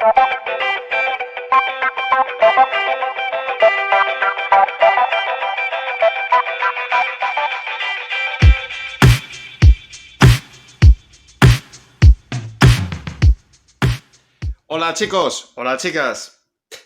Hola chicos, hola chicas.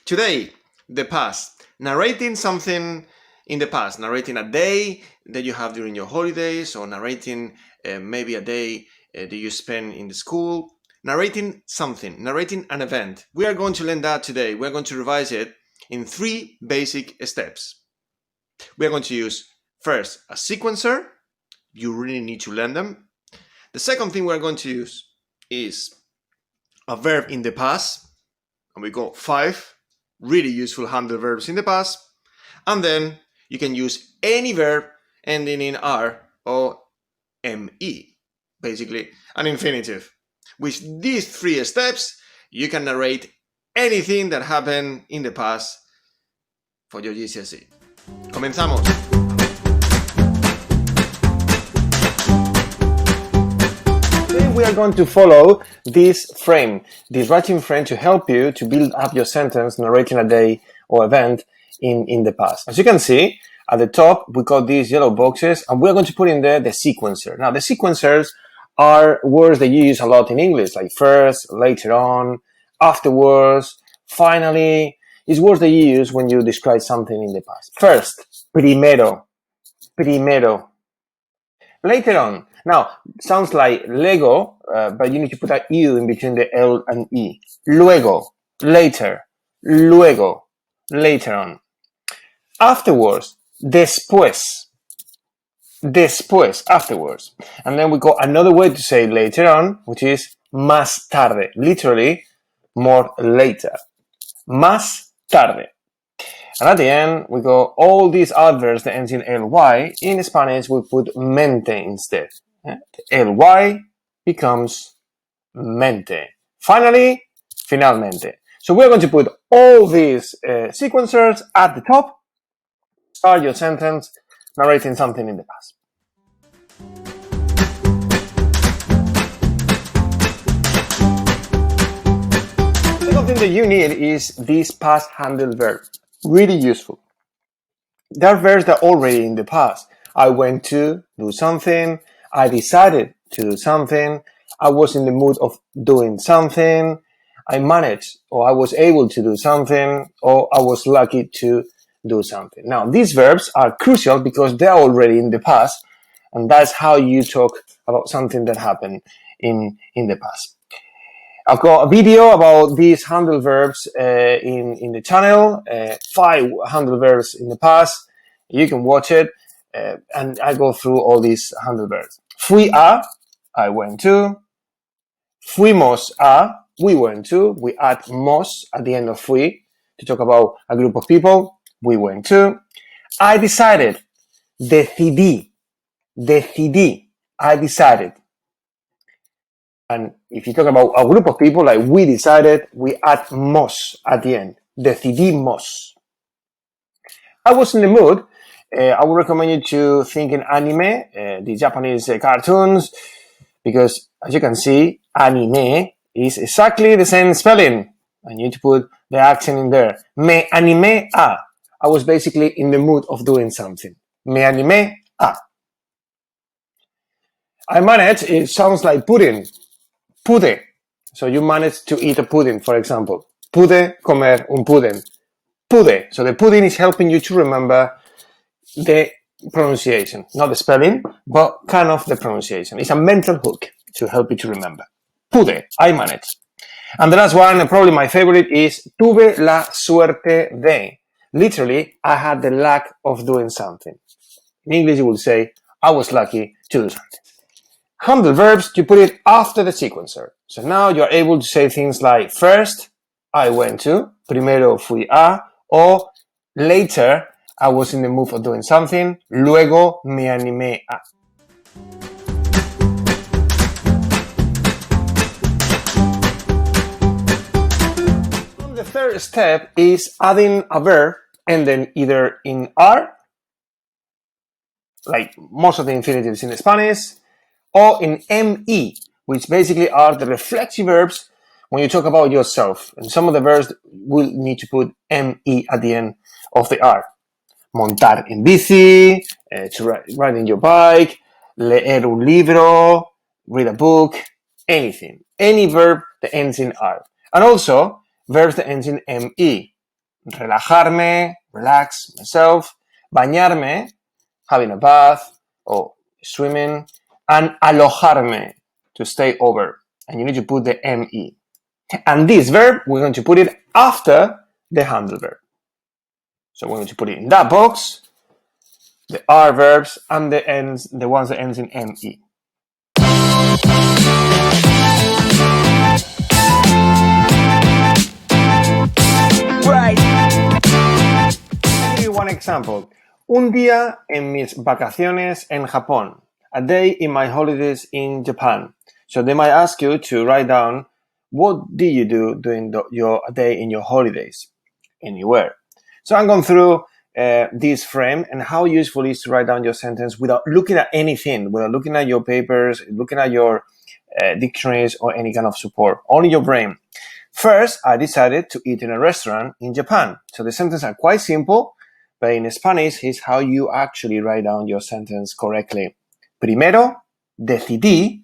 Today, the past. Narrating something in the past. Narrating a day that you have during your holidays, or narrating maybe a day that you spend in the school. Narrating something, narrating an event. We are going to learn that today. We're going to revise it in 3 basic steps. We're going to use first a sequencer. You really need to learn them. The second thing we're going to use is a verb in the past, and we got 5 really useful handle verbs in the past, and then you can use any verb ending in R or ME, basically an infinitive. With these 3 steps, you can narrate anything that happened in the past for your GCSE. Comenzamos. We are going to follow this frame, this writing frame, to help you to build up your sentence narrating a day or event in the past. As you can see, at the top, we got these yellow boxes, and we're going to put in there the sequencer. Now, the sequencers are words that you use a lot in English, like first, later on, afterwards, finally. It's words that you use when you describe something in the past. First, primero, primero. Later on. Now, sounds like Lego, but you need to put a U in between the L and E. Luego, later. Luego, later on. Afterwards, después. Después, afterwards. And then we got another way to say later on, which is más tarde. Literally, more later. Más tarde. And at the end, we got all these adverbs that ends in ly. In Spanish, we put mente instead. Ly becomes mente. Finally, finalmente. So we're going to put all these sequencers at the top. Start your sentence narrating something in the past. The second thing that you need is this past handle verb. Really useful. There are verbs that are already in the past. I went to do something. I decided to do something. I was in the mood of doing something. I managed, or I was able to do something, or I was lucky to do something. Now, these verbs are crucial because they're already in the past, and that's how you talk about something that happened in the past. I've got a video about these handle verbs in the channel, 5 handle verbs in the past. You can watch it, and I go through all these handle verbs. Fui a, I went to. Fuimos a, we went to. We add mos at the end of fui to talk about a group of people. We went to. I decided. Decidí. Decidí. I decided. And if you talk about a group of people, like we decided, we add mos at the end. Decidimos. I was in the mood. I would recommend you to think in anime, the Japanese cartoons, because as you can see, anime is exactly the same spelling. I need to put the accent in there. Me animé a. I was basically in the mood of doing something. Me animé a. I managed, it sounds like pudding. Pude. So you managed to eat a pudding, for example. Pude comer un pudding. Pude. So the pudding is helping you to remember the pronunciation. Not the spelling, but kind of the pronunciation. It's a mental hook to help you to remember. Pude. I managed. And the last one, and probably my favorite, is tuve la suerte de. Literally, I had the luck of doing something. In English, you will say, I was lucky to do something. Handle verbs, you put it after the sequencer. So now you're able to say things like first, I went to, primero fui a, or later, I was in the mood of doing something, luego me animé a. The third step is adding a verb ending either in R, like most of the infinitives in Spanish, or in ME, which basically are the reflexive verbs when you talk about yourself. And some of the verbs will need to put me at the end of the R. Montar en bici, to riding your bike, leer un libro, read a book, anything. Any verb that ends in R. And also, verbs that ends in me. Relajarme, relax, myself. Bañarme, having a bath or swimming. And alojarme, to stay over. And you need to put the me. And this verb, we're going to put it after the handle verb. So we're going to put it in that box, the R verbs and the ones that ends in me. Right. I'll give you one example. Un día en mis vacaciones en Japón. A day in my holidays in Japan. So they might ask you to write down what did you do during your day in your holidays anywhere. So I'm going through this frame and how useful it is to write down your sentence without looking at anything, without looking at your papers, looking at your dictionaries or any kind of support, only your brain. First, I decided to eat in a restaurant in Japan. So the sentences are quite simple, but in Spanish is how you actually write down your sentence correctly. Primero, decidí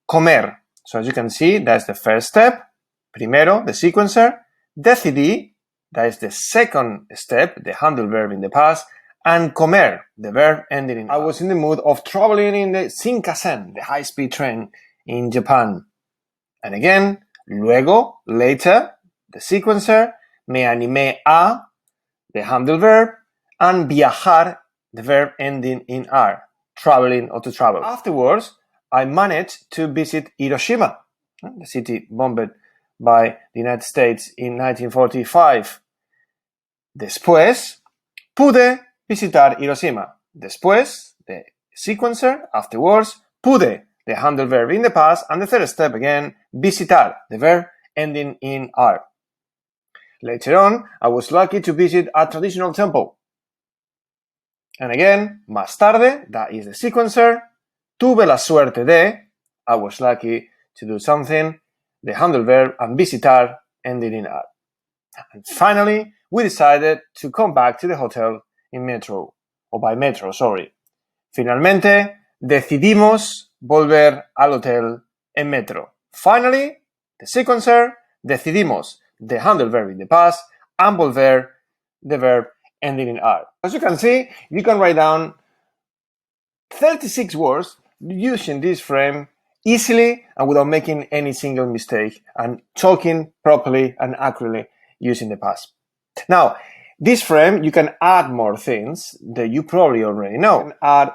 comer. So as you can see, that's the first step. Primero, the sequencer. Decidí, that is the second step, the handle verb in the past. And comer, the verb ending in. I was in the mood of traveling in the Shinkansen, the high-speed train in Japan. And again, luego, later, the sequencer. Me animé a, the handle verb. And viajar, the verb ending in R, traveling or to travel. Afterwards, I managed to visit Hiroshima, the city bombed by the United States in 1945. Después, pude visitar Hiroshima. Después, the sequencer. Afterwards, pude, the handle verb in the past. And the third step again, visitar, the verb ending in R. Later on, I was lucky to visit a traditional temple. And again, más tarde, that is the sequencer. Tuve la suerte de, I was lucky to do something, the handle verb, and visitar ending in R. And finally, we decided to come back to the hotel in metro, or by metro, sorry. Finalmente, decidimos volver al hotel en metro. Finally, the sequencer, decidimos, the handle verb in the past, and volver, the verb ending in R. As you can see, you can write down 36 words using this frame easily and without making any single mistake and talking properly and accurately using the past. Now, this frame, you can add more things that you probably already know. You can add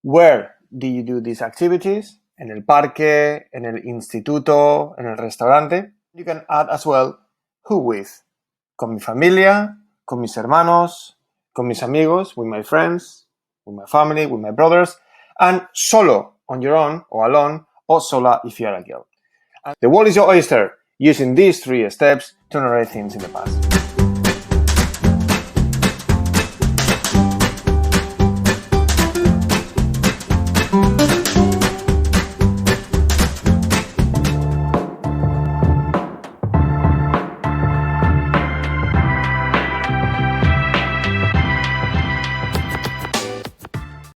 where do you do these activities, en el parque, en el instituto, en el restaurante. You can add as well who with, con mi familia, con mis hermanos, con mis amigos, with my friends, with my family, with my brothers, and solo, on your own, or alone, or sola if you are a girl. And the world is your oyster, using these 3 steps to narrate things in the past.